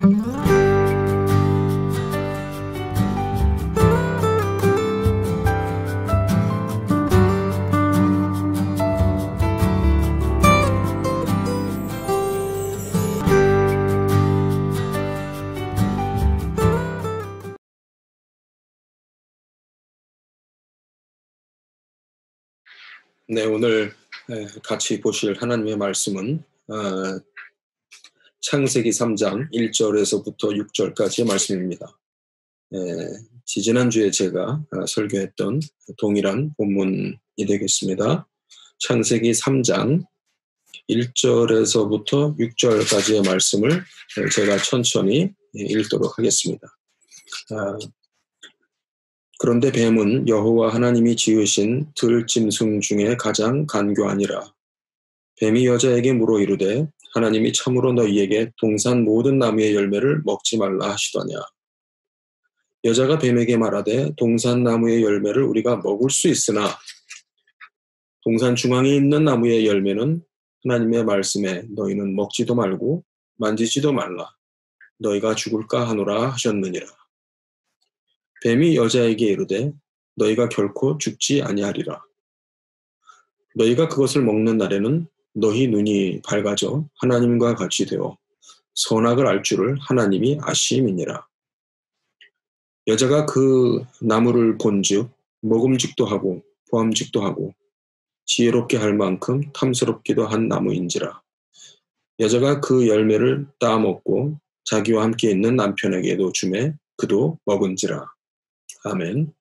네, 오늘 같이 보실 하나님의 말씀은 창세기 3장 1절에서부터 6절까지의 말씀입니다. 지지난주에 제가 설교했던 동일한 본문이 되겠습니다. 창세기 3장 1절에서부터 6절까지의 말씀을 제가 천천히 읽도록 하겠습니다. 그런데 뱀은 여호와 하나님이 지으신 들짐승 중에 가장 간교하니라. 뱀이 여자에게 물어 이르되 하나님이 참으로 너희에게 동산 모든 나무의 열매를 먹지 말라 하시더냐. 여자가 뱀에게 말하되 동산 나무의 열매를 우리가 먹을 수 있으나 동산 중앙에 있는 나무의 열매는 하나님의 말씀에 너희는 먹지도 말고 만지지도 말라. 너희가 죽을까 하노라 하셨느니라. 뱀이 여자에게 이르되 너희가 결코 죽지 아니하리라. 너희가 그것을 먹는 날에는 너희 눈이 밝아져 하나님과 같이 되어 선악을 알 줄을 하나님이 아심이니라. 여자가 그 나무를 본즉 먹음직도 하고 보암직도 하고 지혜롭게 할 만큼 탐스럽기도 한 나무인지라. 여자가 그 열매를 따먹고 자기와 함께 있는 남편에게도 주매 그도 먹은지라. 아멘.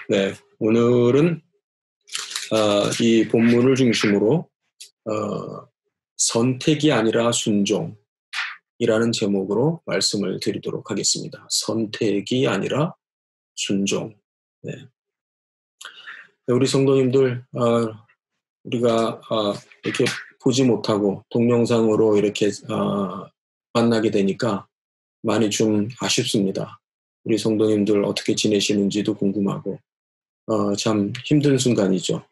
네, 오늘은 이 본문을 중심으로 선택이 아니라 순종이라는 제목으로 말씀을 드리도록 하겠습니다. 선택이 아니라 순종. 네. 우리 성도님들 우리가 이렇게 보지 못하고 동영상으로 이렇게 만나게 되니까 많이 좀 아쉽습니다. 우리 성도님들 어떻게 지내시는지도 궁금하고 참 힘든 순간이죠.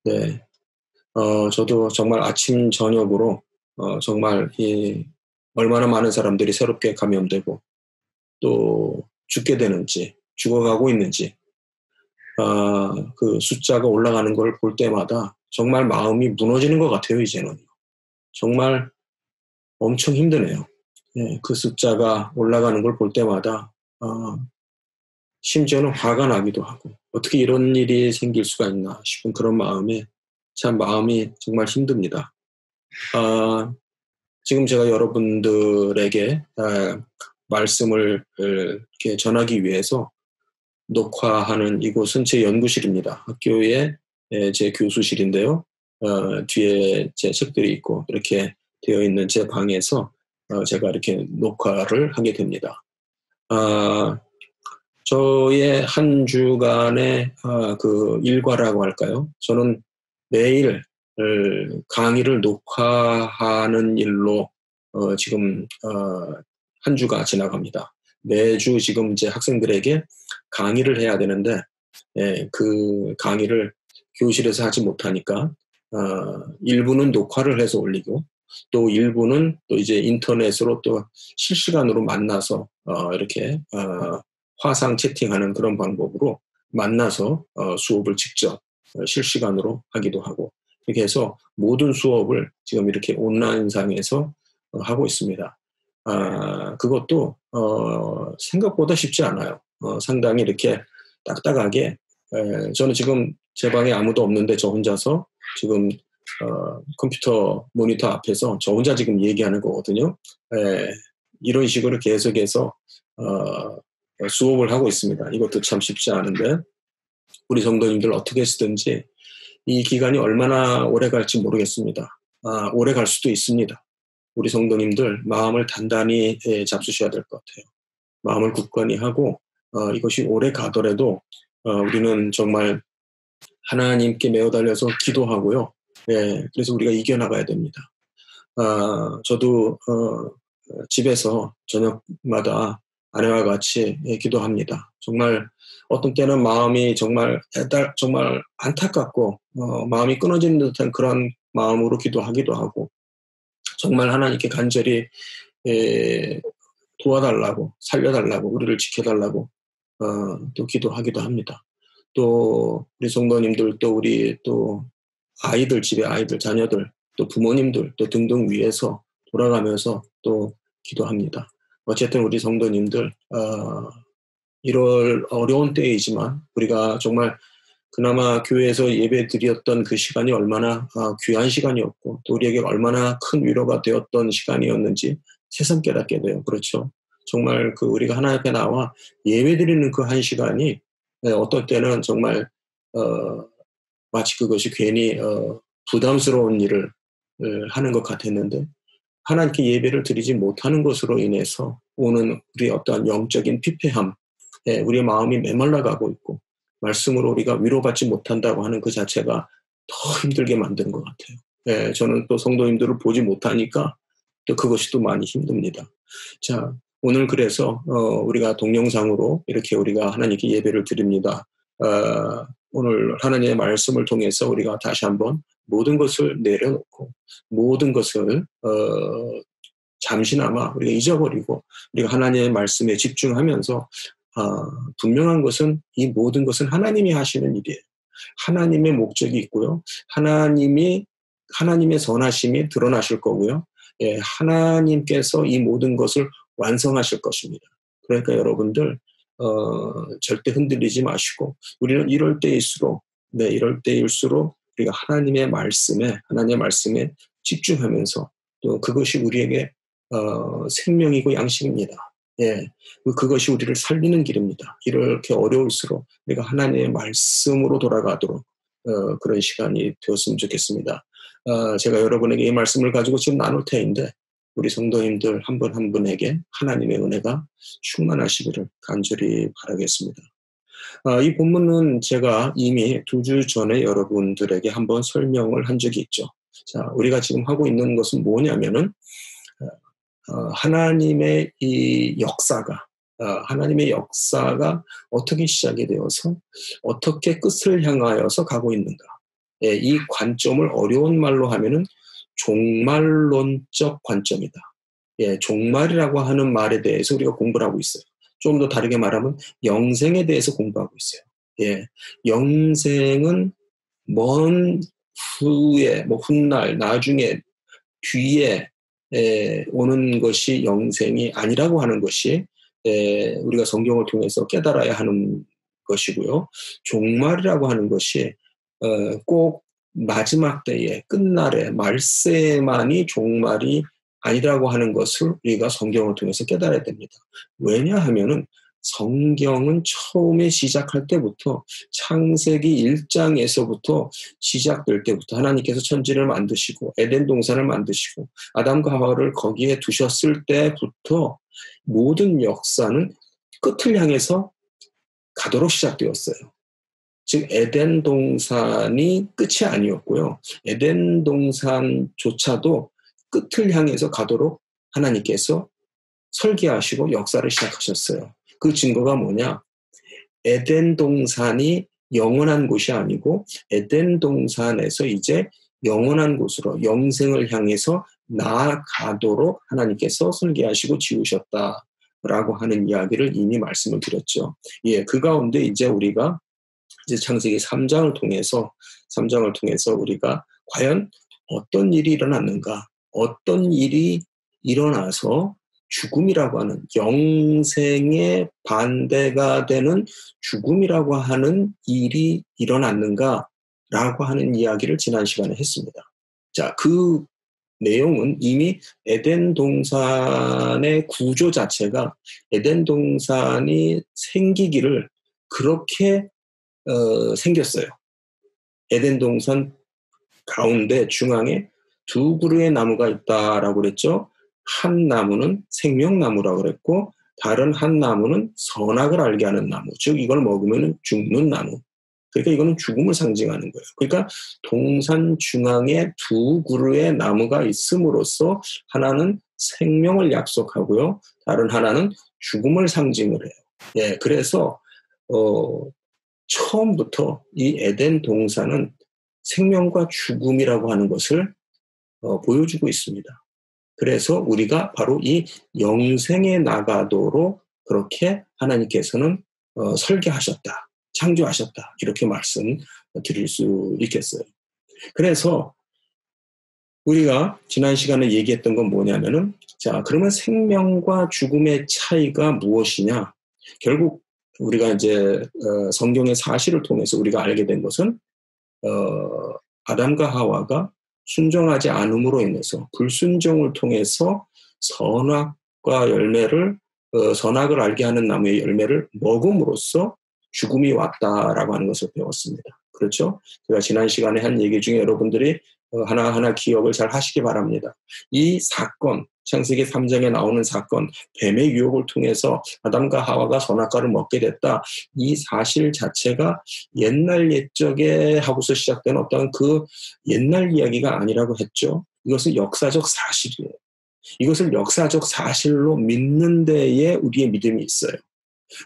네, 저도 정말 아침 저녁으로 정말 얼마나 많은 사람들이 새롭게 감염되고 또 죽게 되는지 죽어가고 있는지 그 숫자가 올라가는 걸 볼 때마다 정말 마음이 무너지는 것 같아요. 이제는 정말 엄청 힘드네요. 네, 그 숫자가 올라가는 걸 볼 때마다 심지어는 화가 나기도 하고 어떻게 이런 일이 생길 수가 있나 싶은 그런 마음에 참 마음이 정말 힘듭니다. 지금 제가 여러분들에게 말씀을 이렇게 전하기 위해서 녹화하는 이곳은 제 연구실입니다. 학교에 제 교수실인데요. 뒤에 제 책들이 있고 이렇게 되어 있는 제 방에서 제가 이렇게 녹화를 하게 됩니다. 저의 한 주간의 그 일과라고 할까요? 저는 매일 강의를 녹화하는 일로 지금 한 주가 지나갑니다. 매주 지금 이제 학생들에게 강의를 해야 되는데 그 강의를 교실에서 하지 못하니까 일부는 녹화를 해서 올리고 또 일부는 또 이제 인터넷으로 또 실시간으로 만나서 이렇게 화상 채팅하는 그런 방법으로 만나서 수업을 직접 실시간으로 하기도 하고 이렇게 해서 모든 수업을 지금 이렇게 온라인상에서 하고 있습니다. 그것도 생각보다 쉽지 않아요. 상당히 이렇게 딱딱하게 저는 지금 제 방에 아무도 없는데 저 혼자서 지금 컴퓨터 모니터 앞에서 저 혼자 지금 얘기하는 거거든요. 이런 식으로 계속해서 수업을 하고 있습니다. 이것도 참 쉽지 않은데 우리 성도님들 어떻게 쓰든지 이 기간이 얼마나 오래 갈지 모르겠습니다. 오래 갈 수도 있습니다. 우리 성도님들 마음을 단단히 잡수셔야 될 것 같아요. 마음을 굳건히 하고 이것이 오래 가더라도 우리는 정말 하나님께 매어 달려서 기도하고요. 그래서 우리가 이겨나가야 됩니다. 저도 집에서 저녁마다 아내와 같이 기도합니다. 정말 어떤 때는 마음이 정말 안타깝고 마음이 끊어지는 듯한 그런 마음으로 기도하기도 하고 정말 하나님께 간절히 도와달라고, 살려달라고, 우리를 지켜달라고 또 기도하기도 합니다. 또 우리 성도님들, 또 우리 또 아이들, 집에 아이들, 자녀들, 또 부모님들 또 등등 위해서 돌아가면서 또 기도합니다. 어쨌든 우리 성도님들, 이럴 어려운 때이지만 우리가 정말 그나마 교회에서 예배 드렸던 그 시간이 얼마나 귀한 시간이었고, 또 우리에게 얼마나 큰 위로가 되었던 시간이었는지 새삼 깨닫게 돼요. 그렇죠. 정말 그 우리가 하나님 앞에 나와 예배 드리는 그 한 시간이 어떤 때는 정말 마치 그것이 괜히 부담스러운 일을 하는 것 같았는데, 하나님께 예배를 드리지 못하는 것으로 인해서 오는 우리 어떠한 영적인 피폐함, 우리의 마음이 메말라가고 있고 말씀으로 우리가 위로받지 못한다고 하는 그 자체가 더 힘들게 만드는 것 같아요. 저는 또 성도님들을 보지 못하니까 또 그것이 또 많이 힘듭니다. 자, 오늘 그래서 우리가 동영상으로 이렇게 우리가 하나님께 예배를 드립니다. 오늘 하나님의 말씀을 통해서 우리가 다시 한번 모든 것을 내려놓고 모든 것을 잠시나마 우리가 잊어버리고 우리가 하나님의 말씀에 집중하면서 분명한 것은 이 모든 것은 하나님이 하시는 일이에요. 하나님의 목적이 있고요. 하나님의 선하심이 드러나실 거고요. 하나님께서 이 모든 것을 완성하실 것입니다. 그러니까 여러분들 절대 흔들리지 마시고 우리는 이럴 때일수록 우리가 하나님의 말씀에 집중하면서 또 그것이 우리에게 생명이고 양식입니다. 그것이 우리를 살리는 길입니다. 이렇게 어려울수록 우리가 하나님의 말씀으로 돌아가도록 그런 시간이 되었으면 좋겠습니다. 제가 여러분에게 이 말씀을 가지고 지금 나눌 테인데 우리 성도님들 한 분 한 분에게 하나님의 은혜가 충만하시기를 간절히 바라겠습니다. 이 본문은 제가 이미 2주 전에 여러분들에게 한번 설명을 한 적이 있죠. 자, 우리가 지금 하고 있는 것은 뭐냐면은 하나님의 이 하나님의 역사가 어떻게 시작이 되어서 어떻게 끝을 향하여서 가고 있는가. 이 관점을 어려운 말로 하면은 종말론적 관점이다. 종말이라고 하는 말에 대해서 우리가 공부를 하고 있어요. 좀 더 다르게 말하면 영생에 대해서 공부하고 있어요. 영생은 먼 후에, 훗날, 나중에, 뒤에 오는 것이 영생이 아니라고 하는 것이 우리가 성경을 통해서 깨달아야 하는 것이고요. 종말이라고 하는 것이 꼭 마지막 때에 끝날에 말세만이 종말이 아니라고 하는 것을 우리가 성경을 통해서 깨달아야 됩니다. 왜냐하면은 성경은 처음에 시작할 때부터 창세기 1장에서부터 시작될 때부터 하나님께서 천지를 만드시고 에덴 동산을 만드시고 아담과 하와를 거기에 두셨을 때부터 모든 역사는 끝을 향해서 가도록 시작되었어요. 즉 에덴 동산이 끝이 아니었고요. 에덴 동산조차도 끝을 향해서 가도록 하나님께서 설계하시고 역사를 시작하셨어요. 그 증거가 뭐냐? 에덴 동산이 영원한 곳이 아니고 에덴 동산에서 이제 영원한 곳으로 영생을 향해서 나아가도록 하나님께서 설계하시고 지으셨다라고 하는 이야기를 이미 말씀을 드렸죠. 그 가운데 이제 우리가 이제 창세기 3장을 통해서 우리가 과연 어떤 일이 일어났는가, 어떤 일이 일어나서 죽음이라고 하는 영생의 반대가 되는 죽음이라고 하는 일이 일어났는가라고 하는 이야기를 지난 시간에 했습니다. 자, 그 내용은 이미 에덴 동산의 구조 자체가 에덴 동산이 생기기를 그렇게 생겼어요. 에덴 동산 가운데 중앙에 2그루의 나무가 있다라고 그랬죠. 한 나무는 생명나무라고 그랬고 다른 한 나무는 선악을 알게 하는 나무. 즉 이걸 먹으면 죽는 나무. 그러니까 이거는 죽음을 상징하는 거예요. 그러니까 동산 중앙에 2그루의 나무가 있음으로써 하나는 생명을 약속하고요. 다른 하나는 죽음을 상징을 해요. 그래서 처음부터 이 에덴 동산은 생명과 죽음이라고 하는 것을 보여주고 있습니다. 그래서 우리가 바로 이 영생에 나가도록 그렇게 하나님께서는 설계하셨다, 창조하셨다, 이렇게 말씀드릴 수 있겠어요. 그래서 우리가 지난 시간에 얘기했던 건 뭐냐면은, 자, 그러면 생명과 죽음의 차이가 무엇이냐? 결국 우리가 이제 성경의 사실을 통해서 우리가 알게 된 것은 아담과 하와가 순종하지 않음으로 인해서, 불순종을 통해서 선악과 열매를 선악을 알게 하는 나무의 열매를 먹음으로써 죽음이 왔다라고 하는 것을 배웠습니다. 그렇죠? 제가 지난 시간에 한 얘기 중에 여러분들이 하나하나 기억을 잘 하시기 바랍니다. 이 사건, 창세기 3장에 나오는 사건, 뱀의 유혹을 통해서 아담과 하와가 선악과를 먹게 됐다. 이 사실 자체가 옛날 옛적에 하고서 시작된 어떤 그 옛날 이야기가 아니라고 했죠. 이것은 역사적 사실이에요. 이것을 역사적 사실로 믿는 데에 우리의 믿음이 있어요.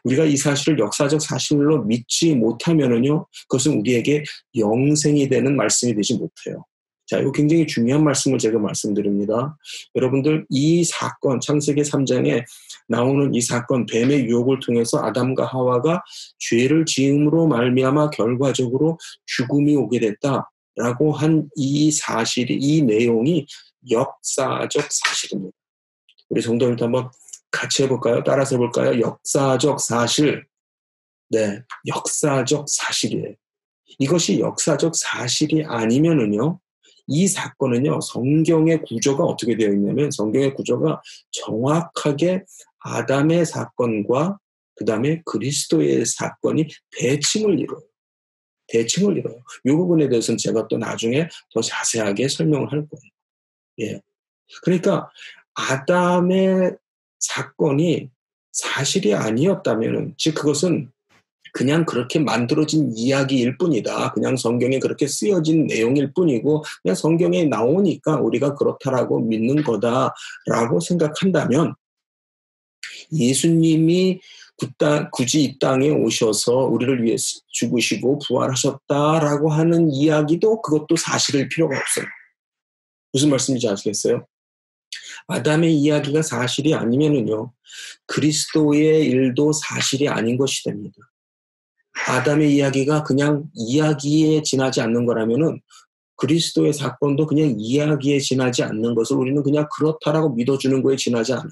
우리가 이 사실을 역사적 사실로 믿지 못하면은요, 그것은 우리에게 영생이 되는 말씀이 되지 못해요. 자, 이거 굉장히 중요한 말씀을 제가 말씀드립니다. 여러분들, 이 사건, 창세기 3장에 나오는 이 사건, 뱀의 유혹을 통해서 아담과 하와가 죄를 지음으로 말미암아 결과적으로 죽음이 오게 됐다라고 한 이 사실이, 이 내용이 역사적 사실입니다. 우리 성도님도 한번 같이 해볼까요? 따라서 해볼까요? 역사적 사실. 네, 역사적 사실이에요. 이것이 역사적 사실이 아니면은요, 이 사건은요, 성경의 구조가 어떻게 되어 있냐면, 성경의 구조가 정확하게 아담의 사건과 그 다음에 그리스도의 사건이 대칭을 이뤄요. 대칭을 이뤄요. 이 부분에 대해서는 제가 또 나중에 더 자세하게 설명을 할 거예요. 예. 그러니까 아담의 사건이 사실이 아니었다면은, 즉 그것은 그냥 그렇게 만들어진 이야기일 뿐이다. 그냥 성경에 그렇게 쓰여진 내용일 뿐이고, 그냥 성경에 나오니까 우리가 그렇다라고 믿는 거다라고 생각한다면, 예수님이 굳이 이 땅에 오셔서 우리를 위해 죽으시고 부활하셨다라고 하는 이야기도 그것도 사실일 필요가 없어요. 무슨 말씀인지 아시겠어요? 아담의 이야기가 사실이 아니면은요, 그리스도의 일도 사실이 아닌 것이 됩니다. 아담의 이야기가 그냥 이야기에 지나지 않는 거라면은 그리스도의 사건도 그냥 이야기에 지나지 않는 것을 우리는 그냥 그렇다라고 믿어주는 거에 지나지 않아요.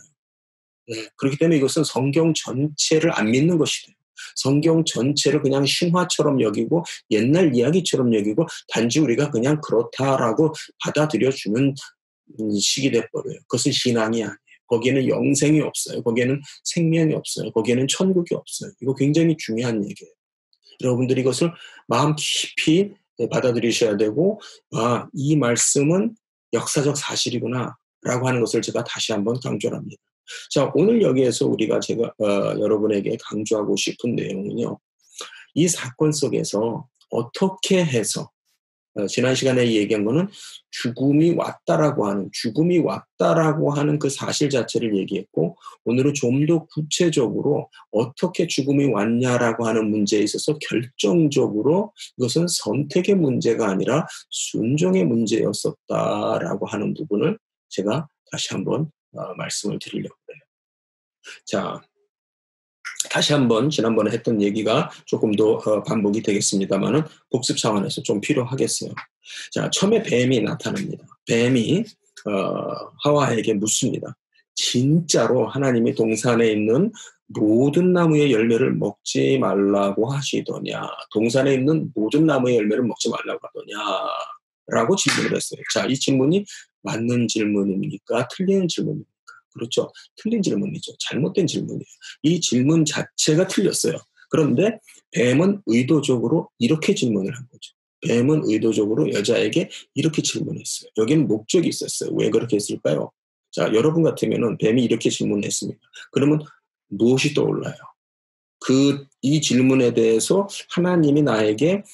네, 그렇기 때문에 이것은 성경 전체를 안 믿는 것이 돼요. 성경 전체를 그냥 신화처럼 여기고 옛날 이야기처럼 여기고 단지 우리가 그냥 그렇다라고 받아들여주는 식이 돼버려요. 그것은 신앙이 아니에요. 거기에는 영생이 없어요. 거기에는 생명이 없어요. 거기에는 천국이 없어요. 이거 굉장히 중요한 얘기예요. 여러분들이 이것을 마음 깊이 받아들이셔야 되고, 아, 이 말씀은 역사적 사실이구나 라고 하는 것을 제가 다시 한번 강조를 합니다. 자, 오늘 여기에서 제가 여러분에게 강조하고 싶은 내용은요, 이 사건 속에서 어떻게 해서 지난 시간에 얘기한 거는 죽음이 왔다라고 하는 그 사실 자체를 얘기했고, 오늘은 좀 더 구체적으로 어떻게 죽음이 왔냐라고 하는 문제에 있어서 결정적으로 이것은 선택의 문제가 아니라 순종의 문제였었다라고 하는 부분을 제가 다시 한번 말씀을 드리려고 해요. 자, 다시 한번 지난번에 했던 얘기가 조금 더 반복이 되겠습니다만은 복습 차원에서 좀 필요하겠어요. 자, 처음에 뱀이 나타납니다. 뱀이 하와에게 묻습니다. 진짜로 하나님이 동산에 있는 모든 나무의 열매를 먹지 말라고 하시더냐? 동산에 있는 모든 나무의 열매를 먹지 말라고 하더냐? 라고 질문을 했어요. 자, 이 질문이 맞는 질문입니까? 틀리는 질문입니까? 그렇죠. 틀린 질문이죠. 잘못된 질문이에요. 이 질문 자체가 틀렸어요. 그런데 뱀은 의도적으로 이렇게 질문을 한 거죠. 뱀은 의도적으로 여자에게 이렇게 질문했어요. 여기는 목적이 있었어요. 왜 그렇게 했을까요? 자, 여러분 같으면은 뱀이 이렇게 질문했습니다. 그러면 무엇이 떠올라요? 이 질문에 대해서 하나님이 나에게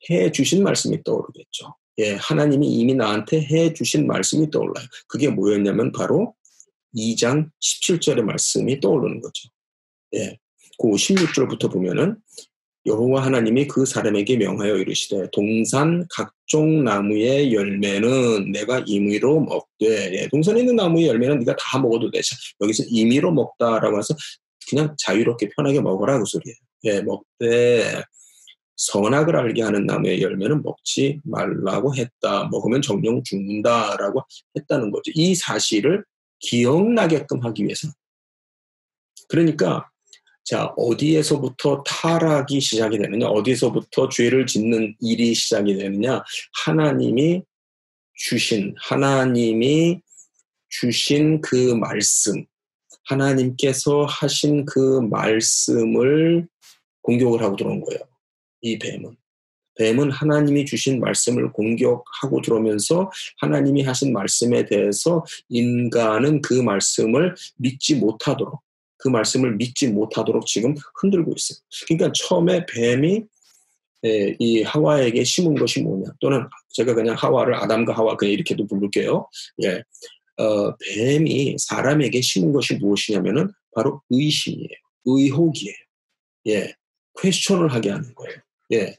해 주신 말씀이 떠오르겠죠. 예, 하나님이 이미 나한테 해 주신 말씀이 떠올라요. 그게 뭐였냐면 바로 2장 17절의 말씀이 떠오르는 거죠. 예. 그 16절부터 보면은 여호와 하나님이 그 사람에게 명하여 이르시되 동산 각종 나무의 열매는 내가 임의로 먹되, 예, 동산에 있는 나무의 열매는 네가 다 먹어도 돼. 자, 여기서 임의로 먹다라고 해서 그냥 자유롭게 편하게 먹어라 그 소리예요. 예, 먹되 선악을 알게 하는 나무의 열매는 먹지 말라고 했다. 먹으면 정령 죽는다라고 했다는 거죠. 이 사실을 기억나게끔 하기 위해서. 그러니까 자, 어디에서부터 타락이 시작이 되느냐, 어디서부터 죄를 짓는 일이 시작이 되느냐, 하나님이 주신 그 말씀, 하나님께서 하신 그 말씀을 공격을 하고 들어온 거예요. 이 뱀은 하나님이 주신 말씀을 공격하고 들어오면서 하나님이 하신 말씀에 대해서 인간은 그 말씀을 믿지 못하도록 지금 흔들고 있어요. 그러니까 처음에 뱀이 이 하와에게 심은 것이 뭐냐, 또는 제가 그냥 하와를 아담과 하와 그냥 이렇게도 부를게요. 예, 뱀이 사람에게 심은 것이 무엇이냐면은 바로 의심이에요. 의혹이에요. 예, 퀘스천을 하게 하는 거예요. 예.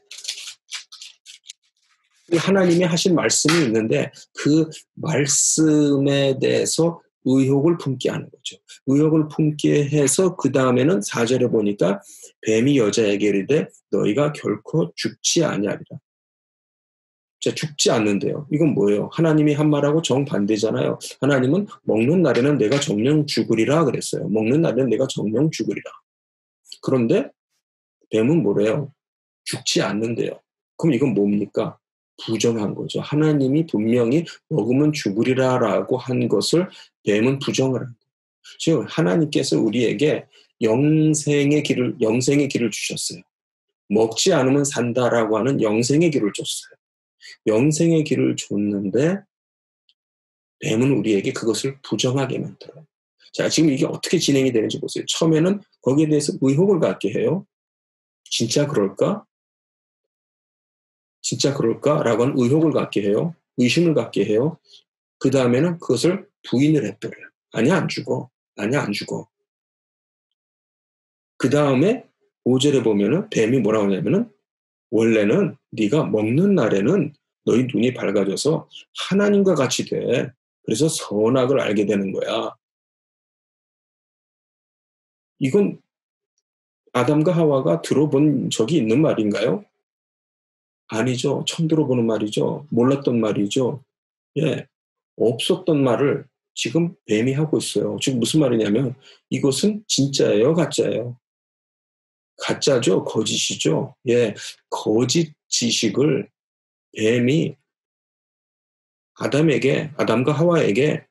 하나님이 하신 말씀이 있는데 그 말씀에 대해서 의혹을 품게 하는 거죠. 의혹을 품게 해서 그 다음에는 4절에 보니까 뱀이 여자에게 이르되 너희가 결코 죽지 아니하리라. 자, 죽지 않는데요. 이건 뭐예요? 하나님이 한 말하고 정반대잖아요. 하나님은 먹는 날에는 내가 정령 죽으리라 그랬어요. 먹는 날에는 내가 정령 죽으리라. 그런데 뱀은 뭐래요? 죽지 않는데요. 그럼 이건 뭡니까? 부정한 거죠. 하나님이 분명히 먹으면 죽으리라라고 한 것을 뱀은 부정을 합니다. 즉 하나님께서 우리에게 영생의 길을 주셨어요. 먹지 않으면 산다라고 하는 영생의 길을 줬어요. 영생의 길을 줬는데 뱀은 우리에게 그것을 부정하게 만들어요. 자, 지금 이게 어떻게 진행이 되는지 보세요. 처음에는 거기에 대해서 의혹을 갖게 해요. 진짜 그럴까? 진짜 그럴까?라고 하는 의혹을 갖게 해요. 의심을 갖게 해요. 그 다음에는 그것을 부인을 해버려요. 아니야, 안 죽어. 아니야, 안 죽어. 그 다음에 5절에 보면은 뱀이 뭐라고 하냐면은 원래는 네가 먹는 날에는 너희 눈이 밝아져서 하나님과 같이 돼. 그래서 선악을 알게 되는 거야. 이건 아담과 하와가 들어본 적이 있는 말인가요? 아니죠. 처음 들어보는 말이죠. 몰랐던 말이죠. 예. 없었던 말을 지금 뱀이 하고 있어요. 지금 무슨 말이냐면 이것은 진짜예요, 가짜예요? 가짜죠, 거짓이죠. 예, 거짓 지식을 뱀이 아담과 하와에게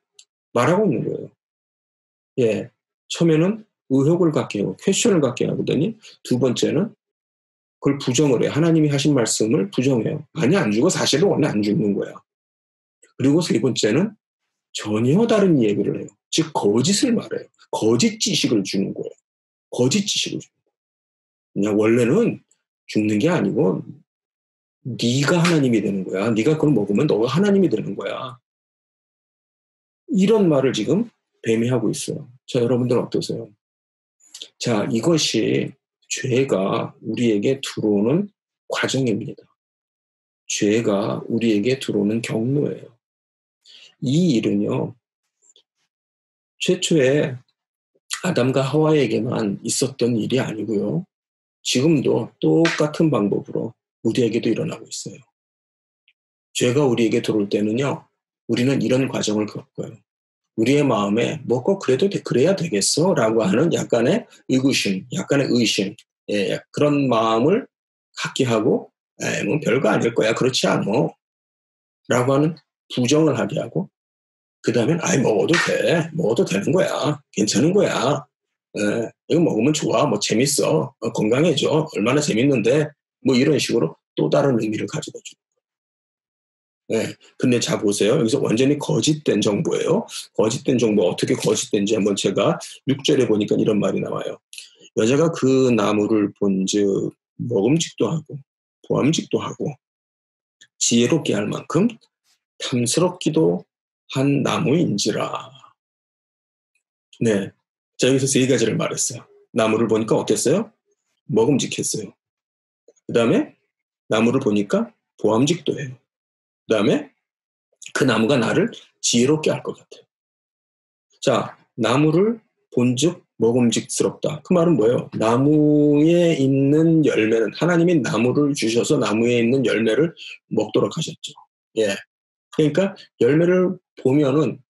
말하고 있는 거예요. 예, 처음에는 의혹을 갖게 하고 퀘스천을 갖게 하거든요. 두 번째는 그걸 부정을 해요. 하나님이 하신 말씀을 부정해요. 아니, 안 죽어. 사실은 원래 안 죽는 거야. 그리고 세 번째는 전혀 다른 얘기를 해요. 즉 거짓을 말해요. 거짓 지식을 주는 거예요. 거짓 지식을 주는 거예요. 그냥 원래는 죽는 게 아니고 네가 하나님이 되는 거야. 네가 그걸 먹으면 너가 하나님이 되는 거야. 이런 말을 지금 뱀이 하고 있어요. 자, 여러분들은 어떠세요? 자, 이것이 죄가 우리에게 들어오는 과정입니다. 죄가 우리에게 들어오는 경로예요. 이 일은요, 최초에 아담과 하와에게만 있었던 일이 아니고요. 지금도 똑같은 방법으로 우리에게도 일어나고 있어요. 죄가 우리에게 들어올 때는요, 우리는 이런 과정을 겪어요. 우리의 마음에 뭐 꼭 그래야 되겠어? 라고 하는 약간의 의심, 예, 그런 마음을 갖게 하고, 뭐 별거 아닐 거야. 그렇지 않아. 라고 하는 부정을 하게 하고, 그 다음엔, 먹어도 되는 거야. 괜찮은 거야. 예, 이거 먹으면 좋아. 뭐 재밌어. 건강해져. 얼마나 재밌는데. 뭐 이런 식으로 또 다른 의미를 가지고 줘. 네. 근데 자 보세요. 여기서 완전히 거짓된 정보예요. 거짓된 정보 어떻게 거짓된지 한번 제가 6절에 보니까 이런 말이 나와요. 여자가 그 나무를 본즉 먹음직도 하고 보암직도 하고 지혜롭게 할 만큼 탐스럽기도 한 나무인지라. 네. 자 여기서 세 가지를 말했어요. 나무를 보니까 어땠어요? 먹음직했어요. 그 다음에 나무를 보니까 보암직도해요. 그 다음에 그 나무가 나를 지혜롭게 할 것 같아요. 자, 나무를 본즉 먹음직스럽다. 그 말은 뭐예요? 나무에 있는 열매는 하나님이 나무를 주셔서 나무에 있는 열매를 먹도록 하셨죠. 예. 그러니까 열매를 보면은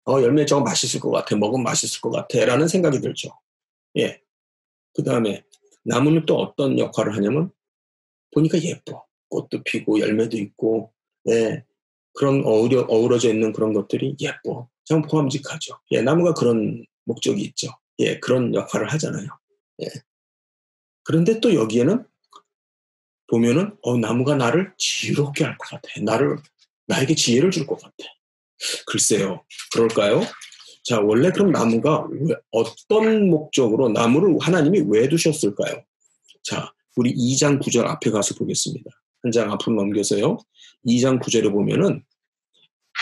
열매 저거 맛있을 것 같아. 먹으면 맛있을 것 같아. 라는 생각이 들죠. 예. 그 다음에 나무는 또 어떤 역할을 하냐면 보니까 예뻐. 꽃도 피고 열매도 있고, 예. 그런 어우러져 있는 그런 것들이 예뻐. 참 보암직하죠. 예. 나무가 그런 목적이 있죠. 예. 그런 역할을 하잖아요. 예. 그런데 또 여기에는 보면은 나무가 나를 지혜롭게 할 것 같아. 나에게 지혜를 줄 것 같아. 글쎄요. 그럴까요? 자, 원래 그럼 나무가 어떤 목적으로 나무를 하나님이 왜 두셨을까요? 자, 우리 2장 9절 앞에 가서 보겠습니다. 한 장 앞으로 넘겨서요. 2장 9절에 보면은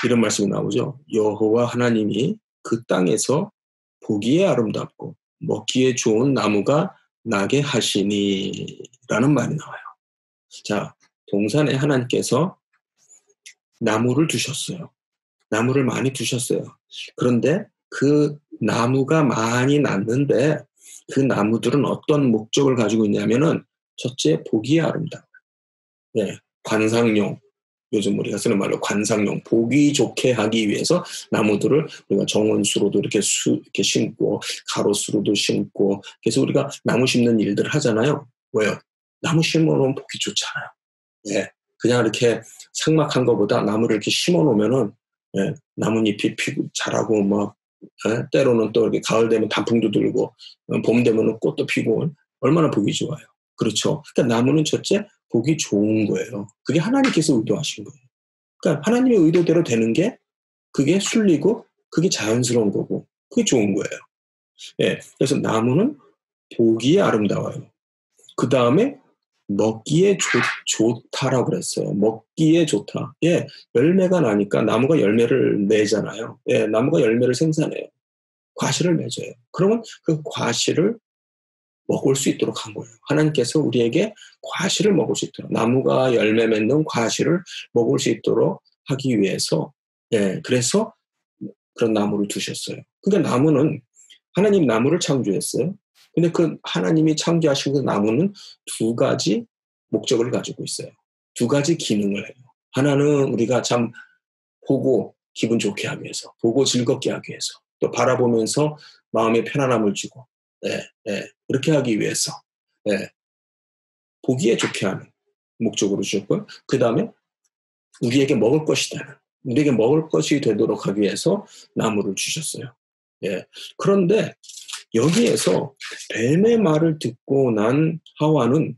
이런 말씀이 나오죠. 여호와 하나님이 그 땅에서 보기에 아름답고 먹기에 좋은 나무가 나게 하시니 라는 말이 나와요. 자, 동산에 하나님께서 나무를 두셨어요. 나무를 많이 두셨어요. 그런데 그 나무가 많이 났는데 그 나무들은 어떤 목적을 가지고 있냐면은 첫째, 보기에 아름다워요. 네, 관상용. 요즘 우리가 쓰는 말로 관상용, 보기 좋게 하기 위해서 나무들을 우리가 정원수로도 이렇게 심고, 가로수로도 심고, 그래서 우리가 나무 심는 일들을 하잖아요. 왜요? 나무 심어놓으면 보기 좋잖아요. 예. 그냥 이렇게 삭막한 것보다 나무를 이렇게 심어 놓으면은, 예, 나뭇잎이 피고 자라고, 때로는 또 이렇게 가을 되면 단풍도 들고, 봄 되면은 꽃도 피고, 얼마나 보기 좋아요. 그렇죠. 그러니까 나무는 첫째, 보기 좋은 거예요. 그게 하나님께서 의도하신 거예요. 그러니까 하나님의 의도대로 되는 게 그게 순리고, 그게 자연스러운 거고, 그게 좋은 거예요. 예. 그래서 나무는 보기에 아름다워요. 그 다음에 먹기에 좋다라고 그랬어요. 먹기에 좋다. 예, 열매가 나니까 나무가 열매를 내잖아요. 예, 나무가 열매를 생산해요. 과실을 맺어요. 그러면 그 과실을 먹을 수 있도록 한 거예요. 하나님께서 우리에게 과실을 먹을 수 있도록, 나무가 열매 맺는 과실을 먹을 수 있도록 하기 위해서, 예, 그래서 그런 나무를 두셨어요. 그러니까 나무는 하나님 나무를 창조했어요. 근데 그 하나님이 창조하신 그 나무는 두 가지 목적을 가지고 있어요. 두 가지 기능을 해요. 하나는 우리가 참 보고 기분 좋게 하기 위해서, 보고 즐겁게 하기 위해서, 또 바라보면서 마음의 편안함을 주고, 예, 예, 그렇게 하기 위해서, 예, 보기에 좋게 하는 목적으로 주셨고요. 그 다음에 우리에게 먹을 것이다. 우리에게 먹을 것이 되도록 하기 위해서 나무를 주셨어요. 예. 그런데 여기에서 뱀의 말을 듣고 난 하와는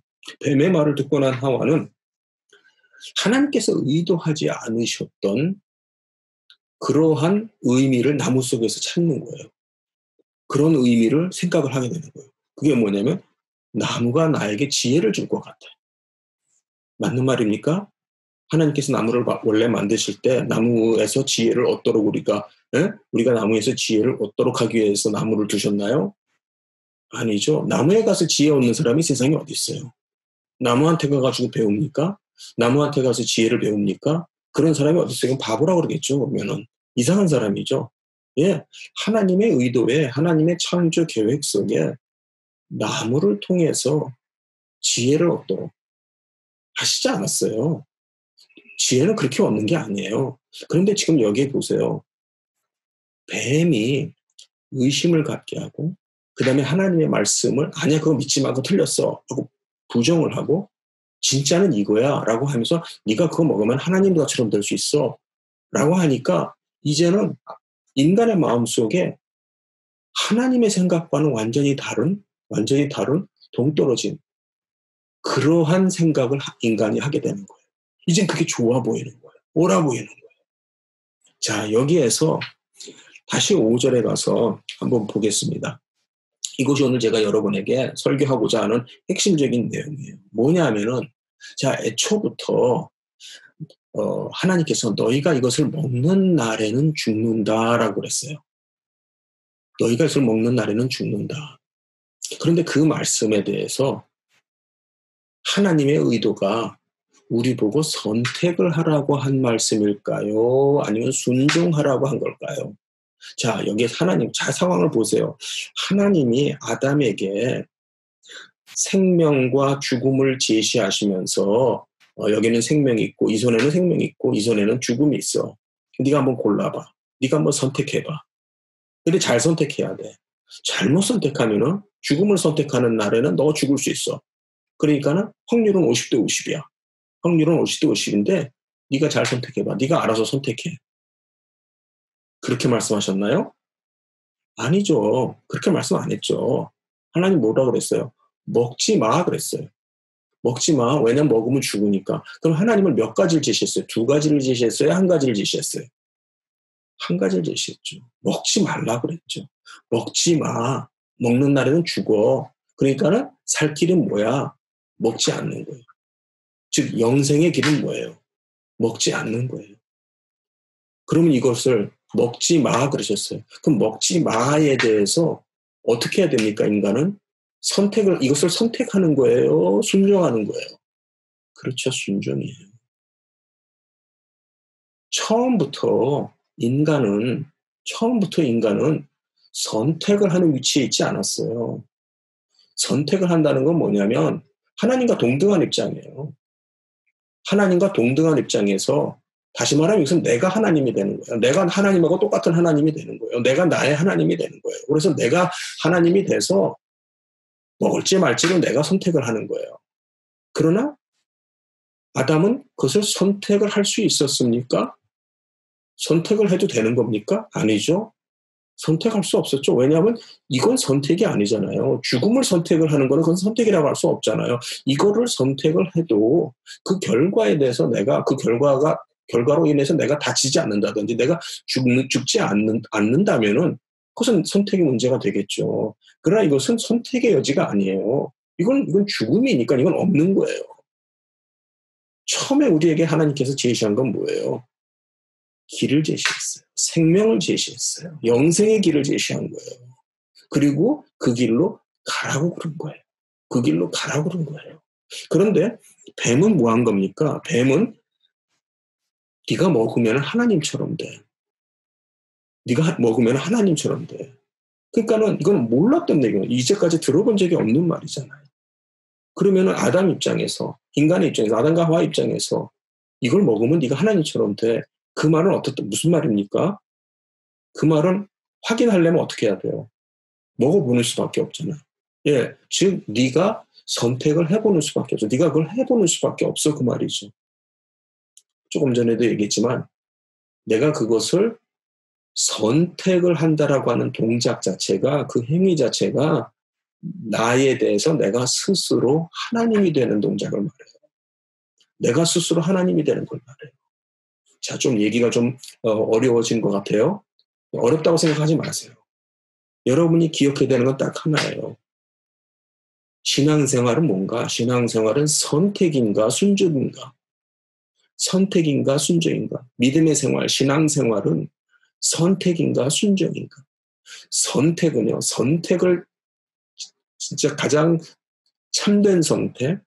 하나님께서 의도하지 않으셨던 그러한 의미를 나무 속에서 찾는 거예요. 그런 의미를 생각을 하게 되는 거예요. 그게 뭐냐면 나무가 나에게 지혜를 줄 것 같아. 맞는 말입니까? 하나님께서 나무를 원래 만드실 때 나무에서 지혜를 얻도록 우리가 나무에서 지혜를 얻도록 하기 위해서 나무를 두셨나요? 아니죠. 나무에 가서 지혜 얻는 사람이 세상에 어디 있어요? 나무한테 가가지고 배웁니까? 나무한테 가서 지혜를 배웁니까? 그런 사람이 어디 있어요? 바보라고 그러겠죠. 그러면은 이상한 사람이죠. 예, 하나님의 의도에 하나님의 창조 계획 속에 나무를 통해서 지혜를 얻도록 하시지 않았어요. 지혜는 그렇게 얻는 게 아니에요. 그런데 지금 여기에 보세요. 뱀이 의심을 갖게 하고 그 다음에 하나님의 말씀을 아니야 그거 믿지 마 그거 틀렸어 하고 부정을 하고 진짜는 이거야 라고 하면서 네가 그거 먹으면 하나님과처럼 될 수 있어 라고 하니까 이제는 인간의 마음속에 하나님의 생각과는 완전히 다른 동떨어진 그러한 생각을 인간이 하게 되는 거예요. 이젠 그게 좋아 보이는 거예요. 옳아 보이는 거예요. 자, 여기에서 다시 5절에 가서 한번 보겠습니다. 이것이 오늘 제가 여러분에게 설교하고자 하는 핵심적인 내용이에요. 뭐냐면은, 자, 애초부터, 하나님께서 너희가 이것을 먹는 날에는 죽는다라고 그랬어요. 너희가 이것을 먹는 날에는 죽는다. 그런데 그 말씀에 대해서 하나님의 의도가 우리 보고 선택을 하라고 한 말씀일까요? 아니면 순종하라고 한 걸까요? 자, 여기에 하나님, 자, 상황을 보세요. 하나님이 아담에게 생명과 죽음을 제시하시면서 여기는 생명이 있고 이 손에는 생명이 있고 이 손에는 죽음이 있어. 네가 한번 골라봐. 네가 한번 선택해봐. 근데 잘 선택해야 돼. 잘못 선택하면은 죽음을 선택하는 날에는 너 죽을 수 있어. 그러니까는 확률은 50대 50이야. 확률은 50대 50인데 네가 잘 선택해봐. 네가 알아서 선택해. 그렇게 말씀하셨나요? 아니죠. 그렇게 말씀 안 했죠. 하나님 뭐라고 그랬어요? 먹지 마 그랬어요. 먹지 마. 왜냐면 먹으면 죽으니까. 그럼 하나님은 몇 가지를 제시했어요? 두 가지를 제시했어요? 한 가지를 제시했어요? 한 가지를 제시했죠. 먹지 말라 그랬죠. 먹지 마. 먹는 날에는 죽어. 그러니까는 살 길은 뭐야? 먹지 않는 거예요. 즉 영생의 길은 뭐예요? 먹지 않는 거예요. 그러면 이것을 먹지 마 그러셨어요. 그럼 먹지 마에 대해서 어떻게 해야 됩니까? 인간은 이것을 선택하는 거예요? 순종하는 거예요? 그렇죠. 순종이에요. 처음부터 인간은 선택을 하는 위치에 있지 않았어요. 선택을 한다는 건 뭐냐면 하나님과 동등한 입장이에요. 하나님과 동등한 입장에서 다시 말하면 이것은 내가 하나님이 되는 거예요. 내가 하나님하고 똑같은 하나님이 되는 거예요. 내가 나의 하나님이 되는 거예요. 그래서 내가 하나님이 돼서 먹을지 말지를 내가 선택을 하는 거예요. 그러나 아담은 그것을 선택을 할 수 있었습니까? 선택을 해도 되는 겁니까? 아니죠. 선택할 수 없었죠. 왜냐하면 이건 선택이 아니잖아요. 죽음을 선택을 하는 거는 그건 선택이라고 할 수 없잖아요. 이거를 선택을 해도 그 결과에 대해서 내가 그 결과로 인해서 내가 다치지 않는다든지 내가 죽지 않는다면은 그것은 선택의 문제가 되겠죠. 그러나 이것은 선택의 여지가 아니에요. 이건 죽음이니까 이건 없는 거예요. 처음에 우리에게 하나님께서 제시한 건 뭐예요? 길을 제시했어요. 생명을 제시했어요. 영생의 길을 제시한 거예요. 그리고 그 길로 가라고 그런 거예요. 그 길로 가라고 그런 거예요. 그런데 뱀은 뭐 한 겁니까? 뱀은 네가 먹으면 하나님처럼 돼. 네가 먹으면 하나님처럼 돼. 그러니까는 이건 몰랐던 얘기예요. 이제까지 들어본 적이 없는 말이잖아요. 그러면은 아담 입장에서, 인간의 입장에서, 아담과 하와 입장에서 이걸 먹으면 네가 하나님처럼 돼. 그 말은 무슨 말입니까? 그 말은 확인하려면 어떻게 해야 돼요? 먹어보는 수밖에 없잖아. 예, 즉 네가 선택을 해보는 수밖에 없어. 네가 그걸 해보는 수밖에 없어 그 말이죠. 조금 전에도 얘기했지만 내가 그것을 선택을 한다라고 하는 동작 자체가 그 행위 자체가 나에 대해서 내가 스스로 하나님이 되는 동작을 말해요. 내가 스스로 하나님이 되는 걸 말해요. 자, 좀 얘기가 좀 어려워진 것 같아요. 어렵다고 생각하지 마세요. 여러분이 기억해야 되는 건 딱 하나예요. 신앙생활은 뭔가? 신앙생활은 선택인가 순종인가? 선택인가 순종인가? 믿음의 생활, 신앙생활은 선택인가 순종인가? 선택은요. 선택을 진짜 가장 참된 선택,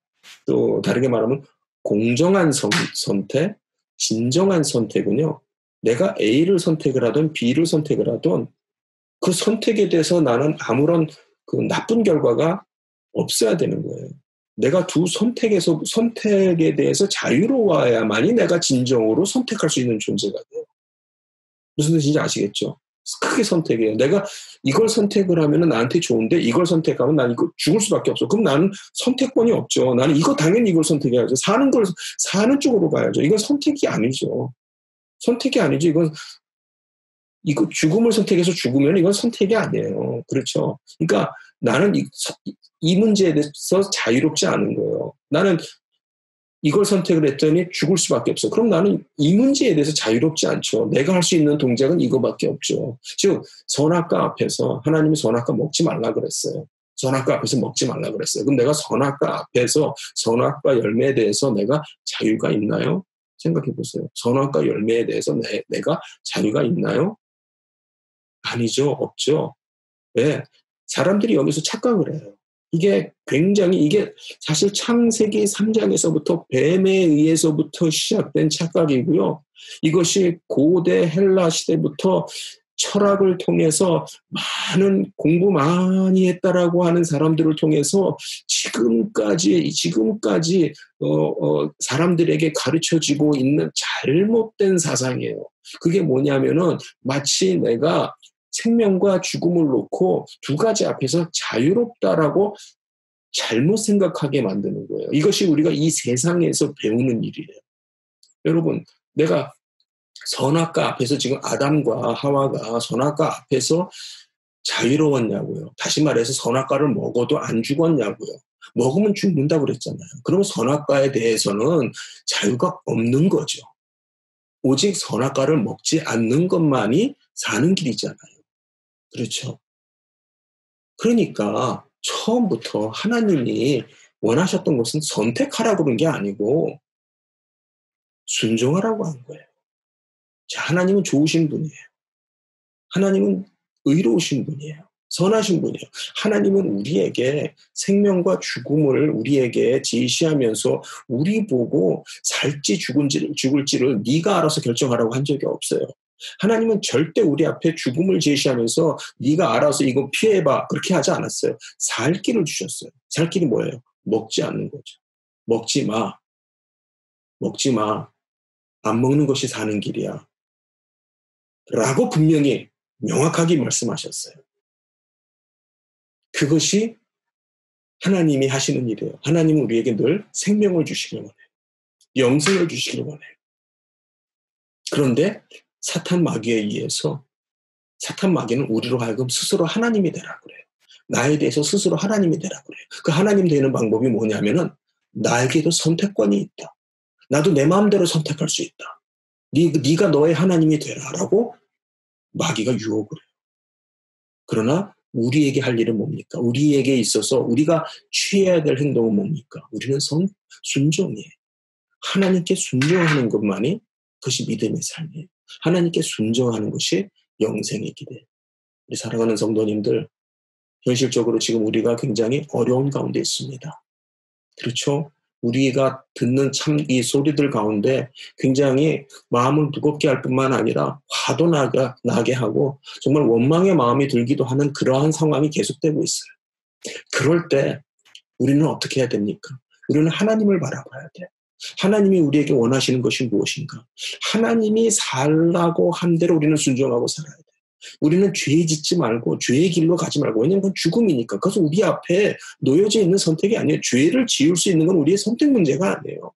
또 다르게 말하면 공정한 선택, 진정한 선택은요. 내가 A를 선택을 하든 B를 선택을 하든 그 선택에 대해서 나는 아무런 그 나쁜 결과가 없어야 되는 거예요. 내가 두 선택에 대해서 자유로워야만이 내가 진정으로 선택할 수 있는 존재가 돼요. 무슨 뜻인지 아시겠죠? 크게 선택해요. 내가 이걸 선택을 하면 나한테 좋은데 이걸 선택하면 난 이거 죽을 수밖에 없어. 그럼 나는 선택권이 없죠. 나는 당연히 이걸 선택해야죠. 사는 쪽으로 가야죠. 이건 선택이 아니죠. 선택이 아니죠. 이거 죽음을 선택해서 죽으면 이건 선택이 아니에요. 그렇죠. 그러니까 나는 이 문제에 대해서 자유롭지 않은 거예요. 나는 이걸 선택을 했더니 죽을 수밖에 없어. 그럼 나는 이 문제에 대해서 자유롭지 않죠. 내가 할 수 있는 동작은 이거밖에 없죠. 즉 선악과 앞에서 하나님이 선악과 먹지 말라 그랬어요. 선악과 앞에서 먹지 말라 그랬어요. 그럼 내가 선악과 앞에서 선악과 열매에 대해서 내가 자유가 있나요? 생각해 보세요. 선악과 열매에 대해서 내가 자유가 있나요? 아니죠. 없죠. 왜? 사람들이 여기서 착각을 해요. 이게 굉장히, 이게 사실 창세기 3장에서부터 뱀에 의해서부터 시작된 착각이고요. 이것이 고대 헬라 시대부터 철학을 통해서 많은 공부 많이 했다라고 하는 사람들을 통해서 지금까지 사람들에게 가르쳐지고 있는 잘못된 사상이에요. 그게 뭐냐면은 마치 내가 생명과 죽음을 놓고 두 가지 앞에서 자유롭다라고 잘못 생각하게 만드는 거예요. 이것이 우리가 이 세상에서 배우는 일이에요. 여러분, 내가 선악과 앞에서 지금 아담과 하와가 선악과 앞에서 자유로웠냐고요. 다시 말해서 선악과를 먹어도 안 죽었냐고요. 먹으면 죽는다고 그랬잖아요. 그럼 선악과에 대해서는 자유가 없는 거죠. 오직 선악과를 먹지 않는 것만이 사는 길이잖아요. 그렇죠. 그러니까 처음부터 하나님이 원하셨던 것은 선택하라고 그런 게 아니고 순종하라고 한 거예요. 자, 하나님은 좋으신 분이에요. 하나님은 의로우신 분이에요. 선하신 분이에요. 하나님은 우리에게 생명과 죽음을 우리에게 제시하면서 우리 보고 살지 죽을지를 네가 알아서 결정하라고 한 적이 없어요. 하나님은 절대 우리 앞에 죽음을 제시하면서 네가 알아서 이거 피해봐 그렇게 하지 않았어요. 살 길을 주셨어요. 살 길이 뭐예요? 먹지 않는 거죠. 먹지 마. 먹지 마. 안 먹는 것이 사는 길이야. 라고 분명히 명확하게 말씀하셨어요. 그것이 하나님이 하시는 일이에요. 하나님은 우리에게 늘 생명을 주시기를 원해요. 영생을 주시기를 원해요. 그런데 사탄 마귀에 의해서 사탄 마귀는 우리로 하여금 스스로 하나님이 되라 그래요. 나에 대해서 스스로 하나님이 되라 그래요. 그 하나님 되는 방법이 뭐냐면은 나에게도 선택권이 있다. 나도 내 마음대로 선택할 수 있다. 네가 너의 하나님이 되라라고 마귀가 유혹을 해요. 그러나 우리에게 할 일은 뭡니까? 우리에게 있어서 우리가 취해야 될 행동은 뭡니까? 우리는 순종이에요. 하나님께 순종하는 것만이 그것이 믿음의 삶이에요. 하나님께 순종하는 것이 영생의 길이에요. 우리 사랑하는 성도님들, 현실적으로 지금 우리가 굉장히 어려운 가운데 있습니다. 그렇죠? 우리가 듣는 참 이 소리들 가운데 굉장히 마음을 무겁게 할 뿐만 아니라 화도 나게 하고 정말 원망의 마음이 들기도 하는 그러한 상황이 계속되고 있어요. 그럴 때 우리는 어떻게 해야 됩니까? 우리는 하나님을 바라봐야 돼요. 하나님이 우리에게 원하시는 것이 무엇인가? 하나님이 살라고 한 대로 우리는 순종하고 살아야 돼요. 우리는 죄 짓지 말고 죄의 길로 가지 말고, 왜냐하면 그건 죽음이니까. 그것은 우리 앞에 놓여져 있는 선택이 아니에요. 죄를 지을 수 있는 건 우리의 선택 문제가 아니에요.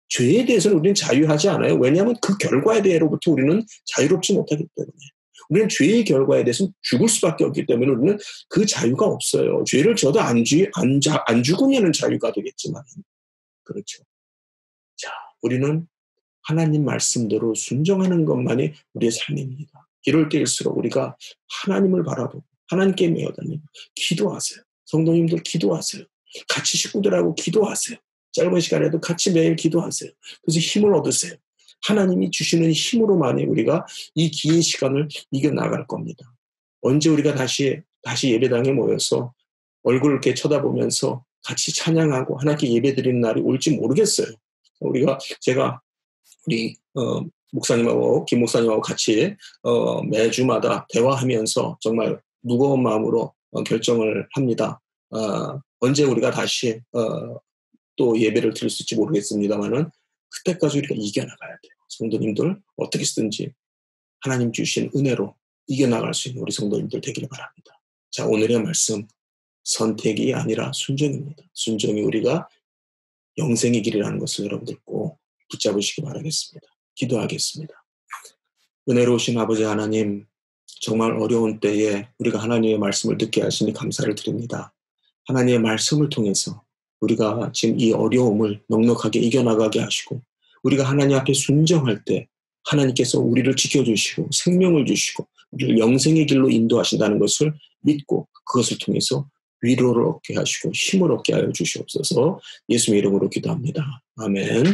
죄에 대해서는 우리는 자유하지 않아요. 왜냐하면 그 결과에 대해로부터 우리는 자유롭지 못하기 때문에. 우리는 죄의 결과에 대해서는 죽을 수밖에 없기 때문에 우리는 그 자유가 없어요. 죄를 져도 안 죽으면 자유가 되겠지만. 그렇죠. 자, 우리는 하나님 말씀대로 순종하는 것만이 우리의 삶입니다. 이럴 때일수록 우리가 하나님을 바라보고 하나님께 매어다니고 기도하세요. 성도님들 기도하세요. 같이 식구들하고 기도하세요. 짧은 시간에도 같이 매일 기도하세요. 그래서 힘을 얻으세요. 하나님이 주시는 힘으로만이 우리가 이 긴 시간을 이겨나갈 겁니다. 언제 우리가 다시 예배당에 모여서 얼굴을 이렇게 쳐다보면서 같이 찬양하고 하나님께 예배드리는 날이 올지 모르겠어요. 제가 우리 목사님하고 김 목사님하고 같이 매주마다 대화하면서 정말 무거운 마음으로 결정을 합니다. 언제 우리가 다시 또 예배를 드릴 수 있을지 모르겠습니다만은 그때까지 우리가 이겨나가야 돼요. 성도님들 어떻게 쓰든지 하나님 주신 은혜로 이겨나갈 수 있는 우리 성도님들 되기를 바랍니다. 자, 오늘의 말씀, 선택이 아니라 순종입니다. 순종이 우리가 영생의 길이라는 것을 여러분들 꼭 붙잡으시기 바라겠습니다. 기도하겠습니다. 은혜로우신 아버지 하나님, 정말 어려운 때에 우리가 하나님의 말씀을 듣게 하시니 감사를 드립니다. 하나님의 말씀을 통해서 우리가 지금 이 어려움을 넉넉하게 이겨나가게 하시고, 우리가 하나님 앞에 순종할 때 하나님께서 우리를 지켜주시고 생명을 주시고 우리를 영생의 길로 인도하신다는 것을 믿고 그것을 통해서 위로를 얻게 하시고 힘을 얻게 하여 주시옵소서. 예수님의 이름으로 기도합니다. 아멘.